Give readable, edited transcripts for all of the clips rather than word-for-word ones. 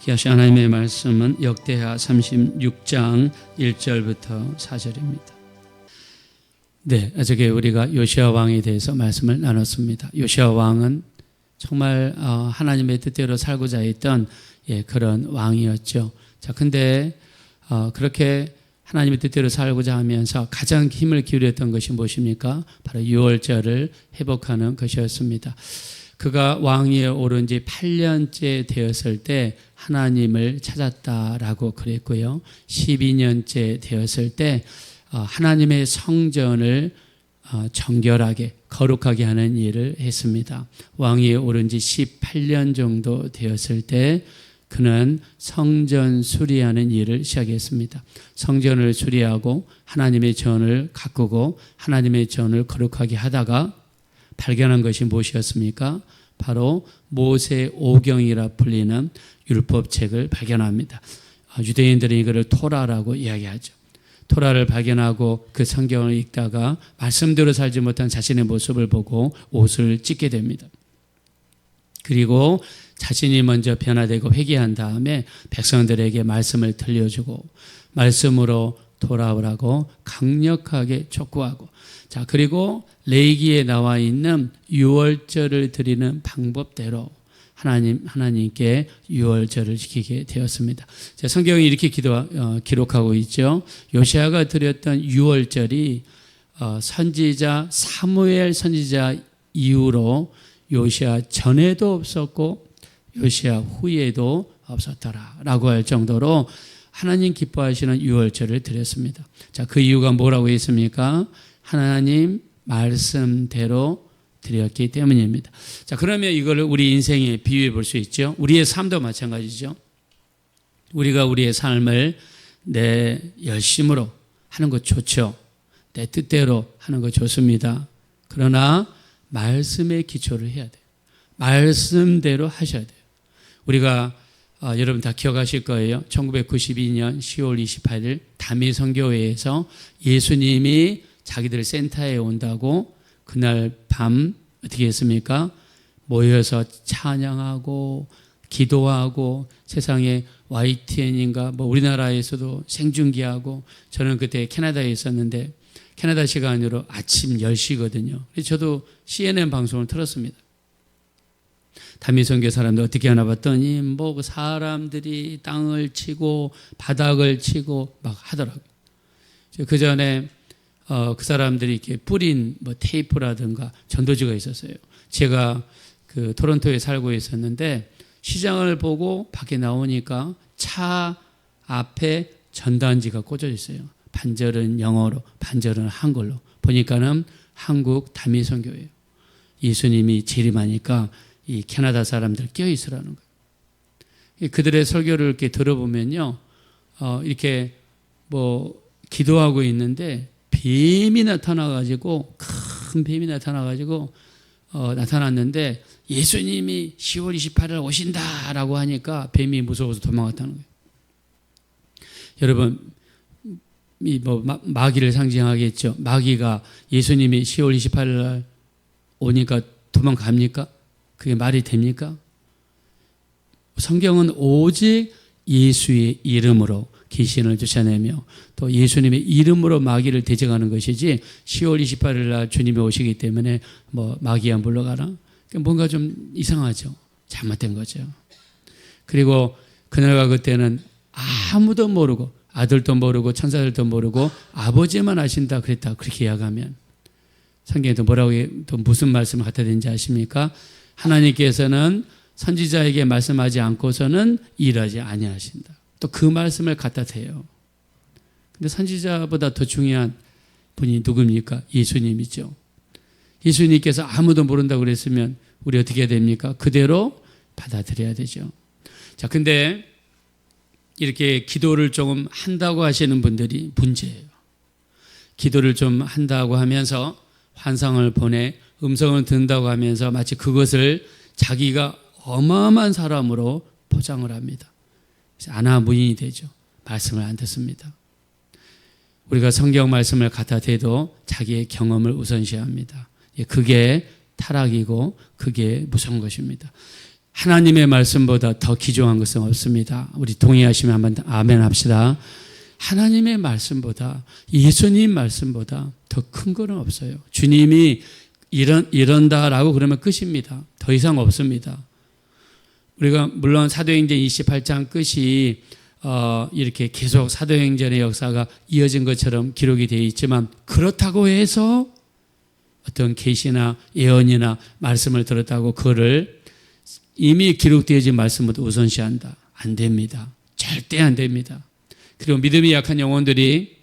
기하신 하나님의 말씀은 역대하 36장 1절부터 4절입니다. 네, 어저께 우리가 요시아 왕에 대해서 말씀을 나눴습니다. 요시아 왕은 정말 하나님의 뜻대로 살고자 했던 그런 왕이었죠. 자, 근데 그렇게 하나님의 뜻대로 살고자 하면서 가장 힘을 기울였던 것이 무엇입니까? 바로 유월절을 회복하는 것이었습니다. 그가 왕위에 오른 지 8년째 되었을 때 하나님을 찾았다라고 그랬고요. 12년째 되었을 때 하나님의 성전을 정결하게 거룩하게 하는 일을 했습니다. 왕위에 오른 지 18년 정도 되었을 때 그는 성전 수리하는 일을 시작했습니다. 성전을 수리하고 하나님의 전을 가꾸고 하나님의 전을 거룩하게 하다가 발견한 것이 무엇이었습니까? 바로 모세오경이라 불리는 율법책을 발견합니다. 유대인들은 이거를 토라라고 이야기하죠. 토라를 발견하고 그 성경을 읽다가 말씀대로 살지 못한 자신의 모습을 보고 옷을 찢게 됩니다. 그리고 자신이 먼저 변화되고 회개한 다음에 백성들에게 말씀을 들려주고 말씀으로 돌아오라고 강력하게 촉구하고, 자, 그리고 레위기에 나와 있는 유월절을 드리는 방법대로 하나님께 유월절을 지키게 되었습니다. 자, 성경이 이렇게 기록하고 있죠. 요시아가 드렸던 유월절이 선지자 사무엘 선지자 이후로 요시아 전에도 없었고 요시아 후에도 없었더라라고 할 정도로 하나님 기뻐하시는 유월절을 드렸습니다. 자, 그 이유가 뭐라고 했습니까? 하나님 말씀대로 드렸기 때문입니다. 자, 그러면 이걸 우리 인생에 비유해 볼 수 있죠. 우리의 삶도 마찬가지죠. 우리가 우리의 삶을 내 열심으로 하는 것 좋죠. 내 뜻대로 하는 것 좋습니다. 그러나 말씀에 기초를 해야 돼요. 말씀대로 하셔야 돼요. 우리가 여러분 다 기억하실 거예요. 1992년 10월 28일 담의선교회에서 예수님이 자기들 센터에 온다고 그날 밤 어떻게 했습니까? 모여서 찬양하고 기도하고 세상에 YTN인가 뭐 우리나라에서도 생중계하고, 저는 그때 캐나다에 있었는데 캐나다 시간으로 아침 10시거든요. 그래서 저도 CNN 방송을 틀었습니다. 담임선교 사람들 어떻게 하나 봤더니 뭐 사람들이 땅을 치고 바닥을 치고 막 하더라고요. 그 전에 그 사람들이 이렇게 뿌린 뭐 테이프라든가 전도지가 있었어요. 제가 그 토론토에 살고 있었는데 시장을 보고 밖에 나오니까 차 앞에 전단지가 꽂혀 있어요. 반절은 영어로, 반절은 한글로. 보니까는 한국 담임선교예요. 예수님이 재림하니까 이 캐나다 사람들 껴 있으라는 거예요. 그들의 설교를 이렇게 들어보면요, 이렇게 뭐 기도하고 있는데 뱀이 나타나가지고, 큰 뱀이 나타나가지고 나타났는데 예수님이 10월 28일 오신다라고 하니까 뱀이 무서워서 도망갔다는 거예요. 여러분, 이 뭐 마귀를 상징하겠죠. 마귀가 예수님이 10월 28일 날 오니까 도망갑니까? 그게 말이 됩니까? 성경은 오직 예수의 이름으로 귀신을 쫓아내며 또 예수님의 이름으로 마귀를 대적하는 것이지 10월 28일 날 주님이 오시기 때문에 뭐 마귀야 물러가라? 뭔가 좀 이상하죠. 잘못된 거죠. 그리고 그날과 그때는 아무도 모르고 아들도 모르고 천사들도 모르고 아버지만 아신다 그랬다, 그렇게 이야기하면 성경에 또 뭐라고, 또 무슨 말씀을 갖다 대는지 아십니까? 하나님께서는 선지자에게 말씀하지 않고서는 일하지 아니하신다. 또 그 말씀을 갖다 대요. 근데 선지자보다 더 중요한 분이 누굽니까? 예수님이죠. 예수님께서 아무도 모른다고 그랬으면 우리 어떻게 해야 됩니까? 그대로 받아들여야 되죠. 자, 근데 이렇게 기도를 조금 한다고 하시는 분들이 문제예요. 기도를 좀 한다고 하면서 환상을 보내 음성을 듣는다고 하면서 마치 그것을 자기가 어마어마한 사람으로 포장을 합니다. 그래서 아나무인이 되죠. 말씀을 안 듣습니다. 우리가 성경 말씀을 갖다 대도 자기의 경험을 우선시합니다. 그게 타락이고 그게 무서운 것입니다. 하나님의 말씀보다 더 귀중한 것은 없습니다. 우리 동의하시면 한번 아멘 합시다. 하나님의 말씀보다, 예수님 말씀보다 더 큰 거는 없어요. 주님이 이런다라고 그러면 끝입니다. 더 이상 없습니다. 우리가 물론 사도행전 28장 끝이 이렇게 계속 사도행전의 역사가 이어진 것처럼 기록이 되어 있지만, 그렇다고 해서 어떤 계시나 예언이나 말씀을 들었다고 그거를 이미 기록되어진 말씀보다 우선시한다. 안 됩니다. 절대 안 됩니다. 그리고 믿음이 약한 영혼들이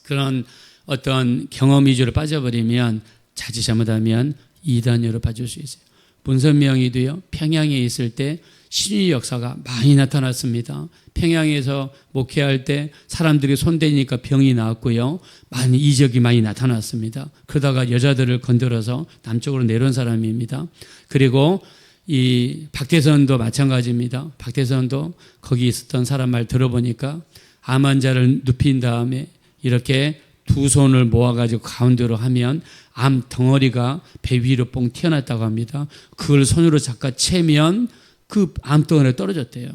그런 어떤 경험 위주로 빠져버리면 자칫 잘못하면 이단으로 빠질 수 있어요. 문선명이도요, 평양에 있을 때 신의 역사가 많이 나타났습니다. 평양에서 목회할 때 사람들이 손대니까 병이 나왔고요, 많이 이적이 많이 나타났습니다. 그러다가 여자들을 건드려서 남쪽으로 내려온 사람입니다. 그리고 이 박대선도 마찬가지입니다. 박대선도 거기 있었던 사람 말 들어보니까 암 환자를 눕힌 다음에 이렇게 두 손을 모아가지고 가운데로 하면 암 덩어리가 배 위로 뽕 튀어났다고 합니다. 그걸 손으로 잠깐 채면 그 암덩어리가 떨어졌대요.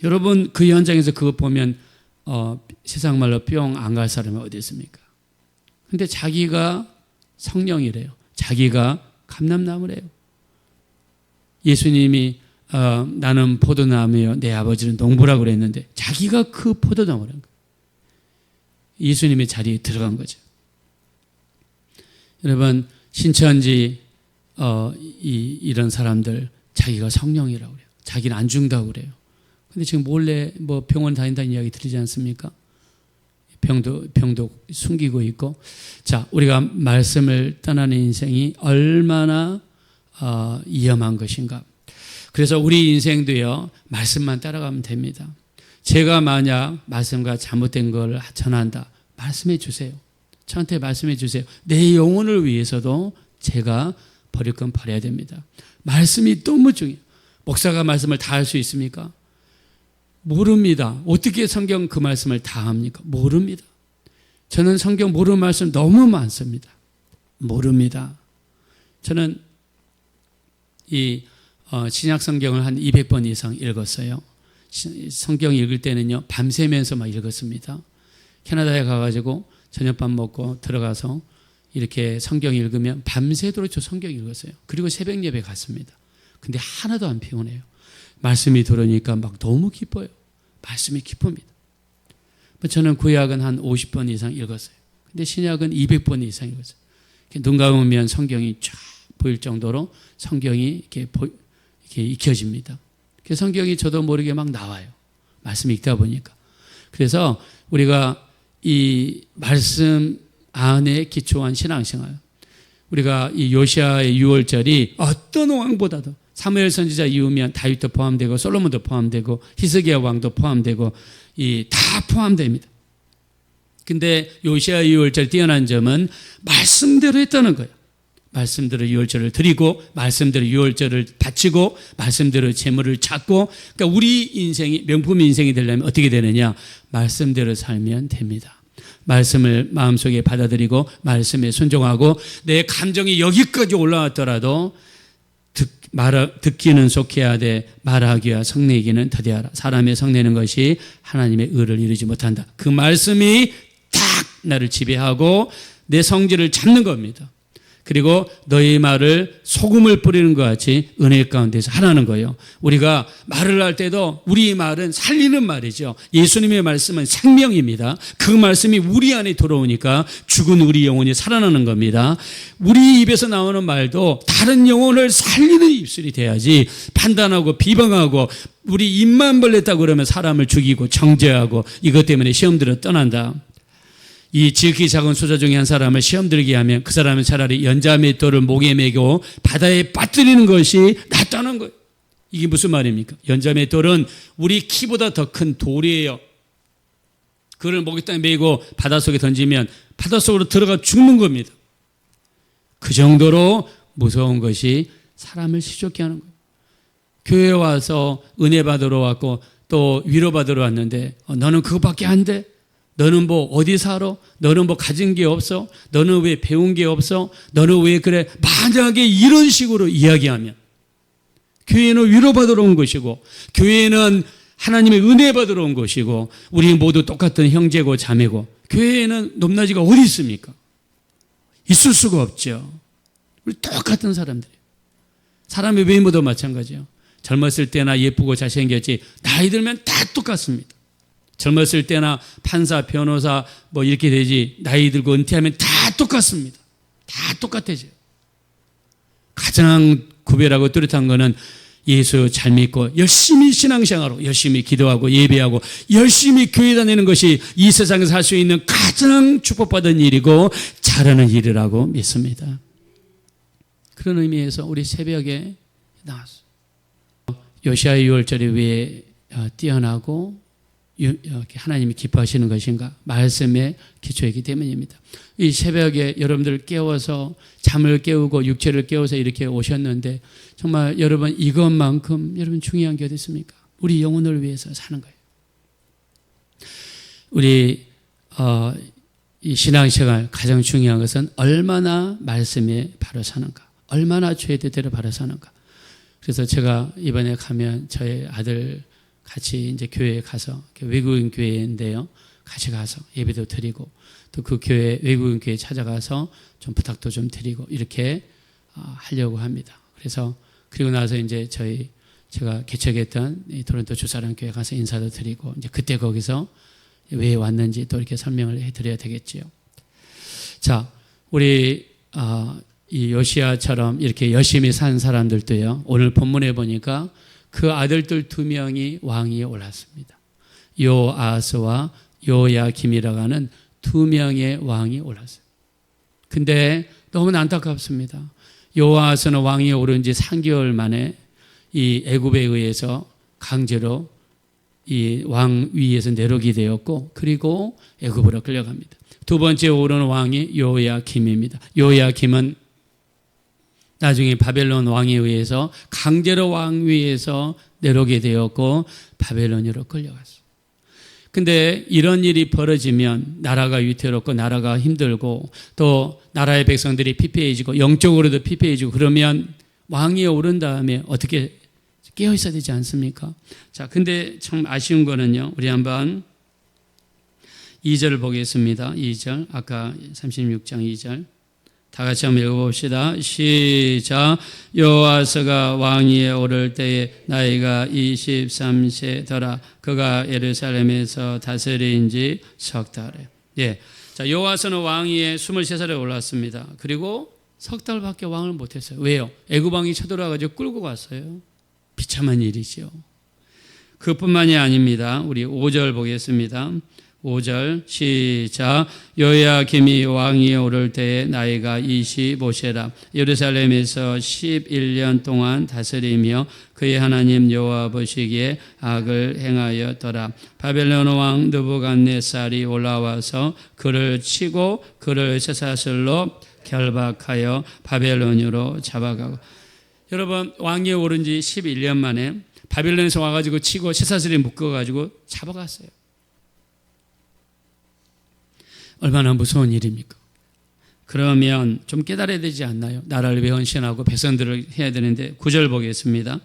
여러분, 그 현장에서 그거 보면 세상 말로 뿅 안 갈 사람이 어디 있습니까? 근데 자기가 성령이래요. 자기가 감람나무래요. 예수님이 나는 포도나무요, 내 아버지는 농부라고 그랬는데 자기가 그 포도나무라는 거예요. 예수님의 자리에 들어간 거죠. 여러분, 신천지 이런 사람들 자기가 성령이라고 그래요. 자기는 안 죽는다고 그래요. 근데 지금 몰래 뭐 병원 다닌다는 이야기 들리지 않습니까? 병도 숨기고 있고. 자, 우리가 말씀을 떠나는 인생이 얼마나 위험한 것인가. 그래서 우리 인생도요, 말씀만 따라가면 됩니다. 제가 만약 말씀과 잘못된 걸 전한다, 말씀해 주세요. 저한테 말씀해 주세요. 내 영혼을 위해서도 제가 버릴 건 버려야 됩니다. 말씀이 너무 중요해요. 목사가 말씀을 다 할 수 있습니까? 모릅니다. 어떻게 성경 그 말씀을 다 합니까? 모릅니다. 저는 성경 모르는 말씀 너무 많습니다. 모릅니다. 저는 이 신약 성경을 한 200번 이상 읽었어요. 성경 읽을 때는요, 밤새면서 막 읽었습니다. 캐나다에 가가지고 저녁밥 먹고 들어가서 이렇게 성경 읽으면 밤새도록 저 성경 읽었어요. 그리고 새벽 예배 갔습니다. 근데 하나도 안 피곤해요. 말씀이 들으니까 막 너무 기뻐요. 말씀이 기쁩니다. 저는 구약은 한 50번 이상 읽었어요. 근데 신약은 200번 이상 읽었어요. 눈 감으면 성경이 쫙 보일 정도로 성경이 이렇게 익혀집니다. 성경이 저도 모르게 막 나와요. 말씀 읽다 보니까. 그래서 우리가 이 말씀 안에 기초한 신앙생활, 우리가 이 요시아의 6월절이 어떤 왕보다도, 사무엘 선지자 이후면 다윗도 포함되고 솔로몬도 포함되고 히스기야 왕도 포함되고 다 포함됩니다. 근데 요시아 6월절 뛰어난 점은 말씀대로 했다는 거예요. 말씀대로 유월절을 드리고, 말씀대로 유월절을 바치고, 말씀대로 재물을 찾고. 그러니까 우리 인생이 명품 인생이 되려면 어떻게 되느냐? 말씀대로 살면 됩니다. 말씀을 마음속에 받아들이고 말씀에 순종하고, 내 감정이 여기까지 올라왔더라도 듣기는 속해야 돼, 말하기와 성내기는 더디하라. 사람의 성내는 것이 하나님의 의를 이루지 못한다. 그 말씀이 딱 나를 지배하고 내 성질을 잡는 겁니다. 그리고 너희 말을 소금을 뿌리는 것 같이 은혜 가운데서 하라는 거예요. 우리가 말을 할 때도 우리 말은 살리는 말이죠. 예수님의 말씀은 생명입니다. 그 말씀이 우리 안에 들어오니까 죽은 우리 영혼이 살아나는 겁니다. 우리 입에서 나오는 말도 다른 영혼을 살리는 입술이 돼야지, 판단하고 비방하고 우리 입만 벌렸다고 그러면 사람을 죽이고 정죄하고 이것 때문에 시험 들어 떠난다. 이 지극히 작은 소자 중에 한 사람을 시험 들게 하면 그 사람은 차라리 연자맷돌을 목에 매고 바다에 빠뜨리는 것이 낫다는 거예요. 이게 무슨 말입니까? 연자맷돌은 우리 키보다 더 큰 돌이에요. 그걸 목에다 매고 바닷속에 던지면 바닷속으로 들어가 죽는 겁니다. 그 정도로 무서운 것이 사람을 시족케 하는 거예요. 교회에 와서 은혜 받으러 왔고 또 위로 받으러 왔는데 너는 그것밖에 안 돼? 너는 뭐 어디 살아? 너는 뭐 가진 게 없어? 너는 왜 배운 게 없어? 너는 왜 그래? 만약에 이런 식으로 이야기하면 교회는 위로받으러 온 것이고, 교회는 하나님의 은혜 받으러 온 것이고, 우리 모두 똑같은 형제고 자매고, 교회에는 높낮이가 어디 있습니까? 있을 수가 없죠. 우리 똑같은 사람들이에요. 사람의 외모도 마찬가지예요. 젊었을 때나 예쁘고 잘생겼지, 나이 들면 다 똑같습니다. 젊었을 때나 판사, 변호사 뭐 이렇게 되지, 나이 들고 은퇴하면 다 똑같습니다. 다 똑같아져요. 가장 구별하고 뚜렷한 거는 예수 잘 믿고 열심히 신앙생활하고 열심히 기도하고 예배하고 열심히 교회 다니는 것이 이 세상에서 할 수 있는 가장 축복받은 일이고 잘하는 일이라고 믿습니다. 그런 의미에서 우리 새벽에 나왔어요. 요시아의 6월절이 왜 뛰어나고 하나님이 기뻐하시는 것인가? 말씀에 기초이기 때문입니다. 이 새벽에 여러분들 깨워서 잠을 깨우고 육체를 깨워서 이렇게 오셨는데 정말 여러분 이것만큼 여러분 중요한 게 어디 있습니까? 우리 영혼을 위해서 사는 거예요. 우리 이 신앙생활 가장 중요한 것은 얼마나 말씀에 바로 사는가, 얼마나 주의 뜻대로 바로 사는가. 그래서 제가 이번에 가면 저희 아들 같이 이제 교회에 가서, 외국인 교회인데요, 같이 가서 예배도 드리고 또 그 교회, 외국인 교회 찾아가서 좀 부탁도 좀 드리고 이렇게 하려고 합니다. 그래서 그리고 나서 이제 제가 개척했던 토론토 주사랑 교회 가서 인사도 드리고 이제 그때 거기서 왜 왔는지 또 이렇게 설명을 해드려야 되겠지요. 자, 우리 이 요시야처럼 이렇게 열심히 산 사람들도요, 오늘 본문에 보니까 그 아들들 2명이 왕위에 올랐습니다. 요아스와 요야김이라고 하는 2명의 왕이 올랐어요. 근데 너무나 안타깝습니다. 요아스는 왕위에 오른 지 3개월 만에 이 애굽에 의해서 강제로 이 왕위에서 내려오게 되었고, 그리고 애굽으로 끌려갑니다. 두 번째 오른 왕이 요야김입니다. 요야김은 나중에 바벨론 왕에 의해서 강제로 왕위에서 내려오게 되었고 바벨론으로 끌려갔어요. 근데 이런 일이 벌어지면 나라가 위태롭고 나라가 힘들고 또 나라의 백성들이 피폐해지고 영적으로도 피폐해지고 그러면 왕위에 오른 다음에 어떻게 깨어 있어야 되지 않습니까? 자, 근데 참 아쉬운 거는요, 우리 한번 2절을 보겠습니다. 2절, 아까 36장 2절. 다 같이 한번 읽어봅시다. 시작. 요아스가 왕위에 오를 때에 나이가 23세더라. 그가 예루살렘에서 다스린 지 석 달에. 예. 자, 요아스는 왕위에 23살에 올랐습니다. 그리고 석 달밖에 왕을 못했어요. 왜요? 애굽 왕이 쳐들어와가지고 끌고 갔어요. 비참한 일이죠. 그뿐만이 아닙니다. 우리 5절 보겠습니다. 5절 시작. 요야김이 왕위에 오를 때에 나이가 25세라. 예루살렘에서 11년 동안 다스리며 그의 하나님 여호와 보시기에 악을 행하였더라. 바벨론 왕 느부갓네살이 올라와서 그를 치고 그를 쇠사슬로 결박하여 바벨론으로 잡아가고. 여러분, 왕위에 오른 지 11년 만에 바벨론에서 와가지고 치고 쇠사슬에 묶어가지고 잡아갔어요. 얼마나 무서운 일입니까? 그러면 좀 깨달아야 되지 않나요? 나라를 위해 헌신하고 백성들을 해야 되는데 9절 보겠습니다.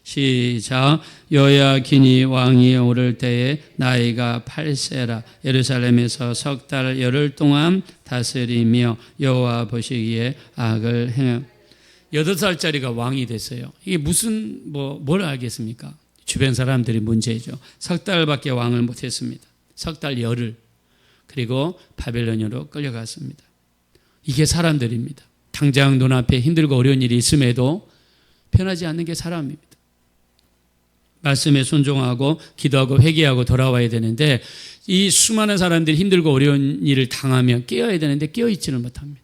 시작. 요야긴이 왕위에 오를 때에 나이가 8세라. 예루살렘에서 석 달 열흘 동안 다스리며 여호와 보시기에 악을 행함. 8살짜리가 왕이 됐어요. 이게 무슨 뭘 알겠습니까? 주변 사람들이 문제죠. 석 달밖에 왕을 못했습니다. 석 달 열흘. 그리고 바벨론으로 끌려갔습니다. 이게 사람들입니다. 당장 눈앞에 힘들고 어려운 일이 있음에도 편하지 않는 게 사람입니다. 말씀에 순종하고 기도하고 회개하고 돌아와야 되는데 이 수많은 사람들이 힘들고 어려운 일을 당하면 깨어야 되는데 깨어있지는 못합니다.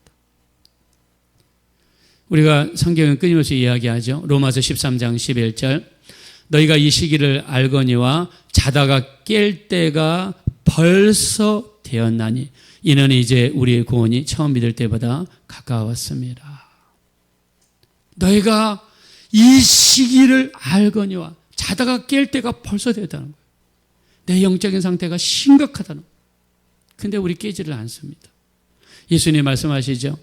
우리가 성경은 끊임없이 이야기하죠. 로마서 13장 11절. 너희가 이 시기를 알거니와 자다가 깰 때가 벌써 되었나니 이는 이제 우리의 구원이 처음 믿을 때보다 가까웠습니다. 너희가 이 시기를 알거니와 자다가 깰 때가 벌써 되었다는 거예요. 내 영적인 상태가 심각하다는 거예요. 근데 우리 깨지를 않습니다. 예수님 말씀하시죠.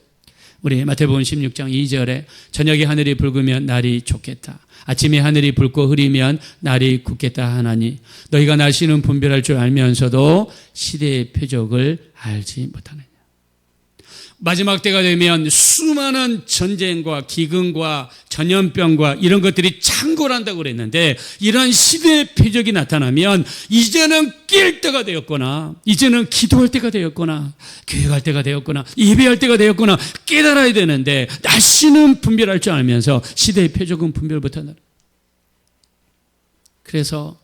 우리 마태복음 16장 2절에 저녁에 하늘이 붉으면 날이 좋겠다. 아침에 하늘이 붉고 흐리면 날이 굳겠다 하나니 너희가 날씨는 분별할 줄 알면서도 시대의 표적을 알지 못하느냐. 마지막 때가 되면 수많은 전쟁과 기근과 전염병과 이런 것들이 창궐한다고 그랬는데 이런 시대의 표적이 나타나면 이제는 깰 때가 되었거나 이제는 기도할 때가 되었거나 교회 갈 때가 되었거나 예배할 때가 되었거나 깨달아야 되는데 날씨는 분별할 줄 알면서 시대의 표적은 분별 못한다. 그래서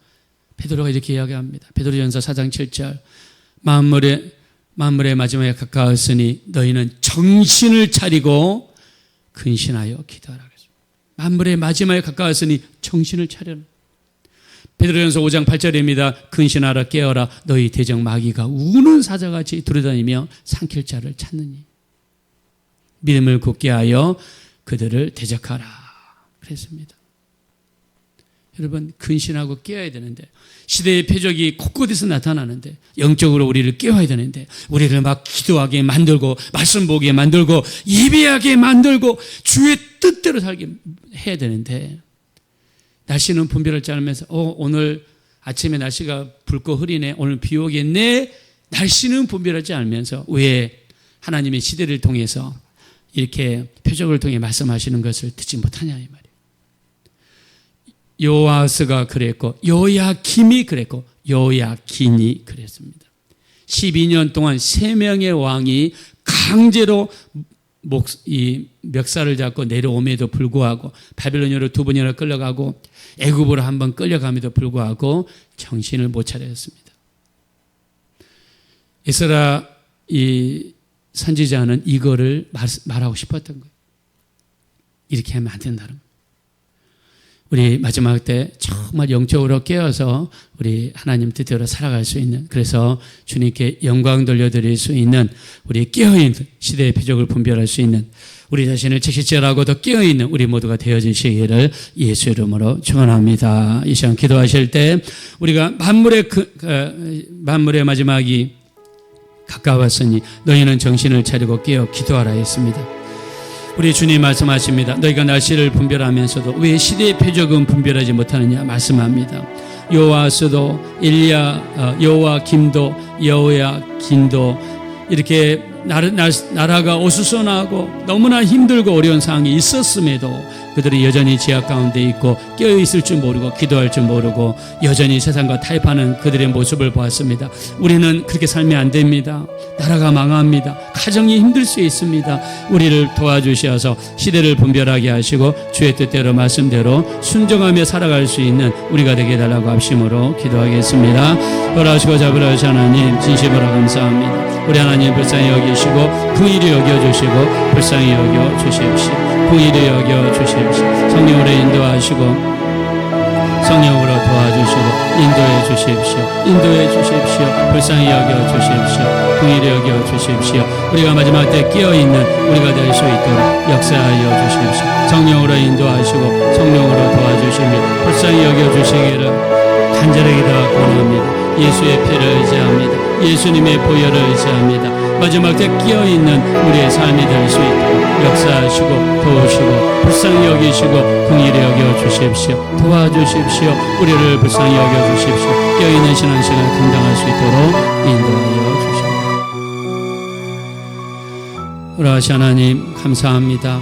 베드로가 이렇게 이야기합니다. 베드로전서 4장 7절 만물의 마지막에 가까웠으니 너희는 정신을 차리고 근신하여 기도하라. 만물의 마지막에 가까웠으니 정신을 차려라. 베드로전서 5장 8절입니다. 근신하라 깨어라 너희 대적 마귀가 우는 사자같이 두루다니며 삼킬 자를 찾느니 믿음을 굳게 하여 그들을 대적하라 그랬습니다. 여러분 근신하고 깨어야 되는데 시대의 표적이 곳곳에서 나타나는데 영적으로 우리를 깨워야 되는데 우리를 막 기도하게 만들고 말씀 보게 만들고 예배하게 만들고 주의 뜻대로 살게 해야 되는데 날씨는 분별할 줄 알면서 오늘 아침에 날씨가 붉고 흐리네 오늘 비 오겠네 날씨는 분별하지 않으면서 왜 하나님의 시대를 통해서 이렇게 표적을 통해 말씀하시는 것을 듣지 못하냐 이 말이에요. 요아스가 그랬고 요야김이 그랬고 요야긴이 그랬습니다. 12년 동안 3명의 왕이 강제로 이 멱살을 잡고 내려옴에도 불구하고 바빌로니아로 2번이나 끌려가고 애굽으로 한 번 끌려감에도 불구하고 정신을 못 차렸습니다. 에스라 이 선지자는 이거를 말하고 싶었던 거예요. 이렇게 하면 안 된다는 거예요. 우리 마지막 때 정말 영적으로 깨어서 우리 하나님 뜻대로 살아갈 수 있는 그래서 주님께 영광 돌려드릴 수 있는 우리 깨어있는 시대의 표적을 분별할 수 있는 우리 자신을 책실질하고도 깨어있는 우리 모두가 되어주시기를 예수 이름으로 축원합니다. 이 시간 기도하실 때 우리가 만물의 마지막이 가까웠으니 너희는 정신을 차리고 깨어 기도하라 했습니다. 우리 주님 말씀하십니다. 너희가 날씨를 분별하면서도 왜 시대의 표적은 분별하지 못하느냐 말씀합니다. 요아스도 엘리야 요아김도 여호야긴도 이렇게 나라가 어수선하고 너무나 힘들고 어려운 상황이 있었음에도 그들이 여전히 지하 가운데 있고 깨어있을 줄 모르고 기도할 줄 모르고 여전히 세상과 타협하는 그들의 모습을 보았습니다. 우리는 그렇게 살면 안 됩니다. 나라가 망합니다. 가정이 힘들 수 있습니다. 우리를 도와주셔서 시대를 분별하게 하시고 주의 뜻대로 말씀대로 순종하며 살아갈 수 있는 우리가 되게 해달라고 합심으로 기도하겠습니다. 돌아오시고 잡으라시 하나님 진심으로 감사합니다. 우리 하나님 불쌍히 여기시고 긍휼히 여겨주시고 불쌍히 여겨주십시오. 긍휼히 여겨주십시오. 성령으로 인도하시고 성령으로 도와주시고 인도해 주십시오. 불쌍히 여겨주십시오. 긍휼히 여겨주십시오. 우리가 마지막 때 깨어있는 우리가 될 수 있도록 역사하여 주십시오. 성령으로 인도하시고 성령으로 도와주시며 불쌍히 여겨주시기를 간절히 기도하고 원합니다. 예수의 피를 의지합니다. 예수님의 보혈을 의지합니다. 마지막 때 끼어있는 우리의 삶이 될 수 있도록 역사하시고 도우시고 불쌍히 여기시고 긍휼히 여겨주십시오. 도와주십시오. 우리를 불쌍히 여겨주십시오. 끼어있는 신앙생활 감당할 수 있도록 인도하여 주십시오. 우리 하나님 감사합니다.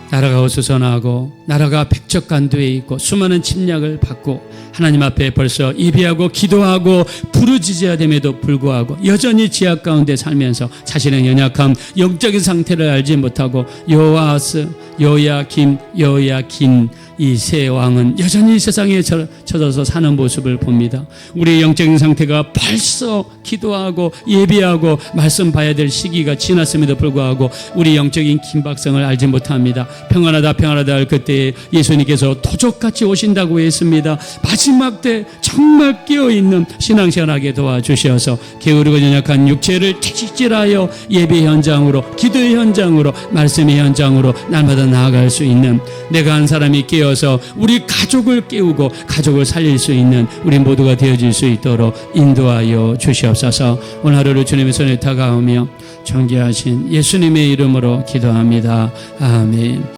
나라가 어수선하고 나라가 백척간두에 있고 수많은 침략을 받고 하나님 앞에 벌써 예배하고 기도하고 부르짖어야 됨에도 불구하고 여전히 지하 가운데 살면서 자신의 연약함 영적인 상태를 알지 못하고 요아스, 요야김, 요야긴 이 세 왕은 여전히 세상에 쳐져서 사는 모습을 봅니다. 우리의 영적인 상태가 벌써 기도하고 예배하고 말씀 봐야 될 시기가 지났음에도 불구하고 우리 영적인 긴박성을 알지 못합니다. 평안하다 할 그때에 예수님께서 도적같이 오신다고 했습니다. 마지막 때 정말 깨어있는 신앙생활하게 도와주셔서 게으르고 연약한 육체를 채찍질하여 예배 현장으로 기도의 현장으로 말씀의 현장으로 날마다 나아갈 수 있는 내가 한 사람이 깨어서 우리 가족을 깨우고 가족을 살릴 수 있는 우리 모두가 되어질 수 있도록 인도하여 주시옵소서. 오늘 하루를 주님의 손에 다가오며 존귀하신 예수님의 이름으로 기도합니다. 아멘.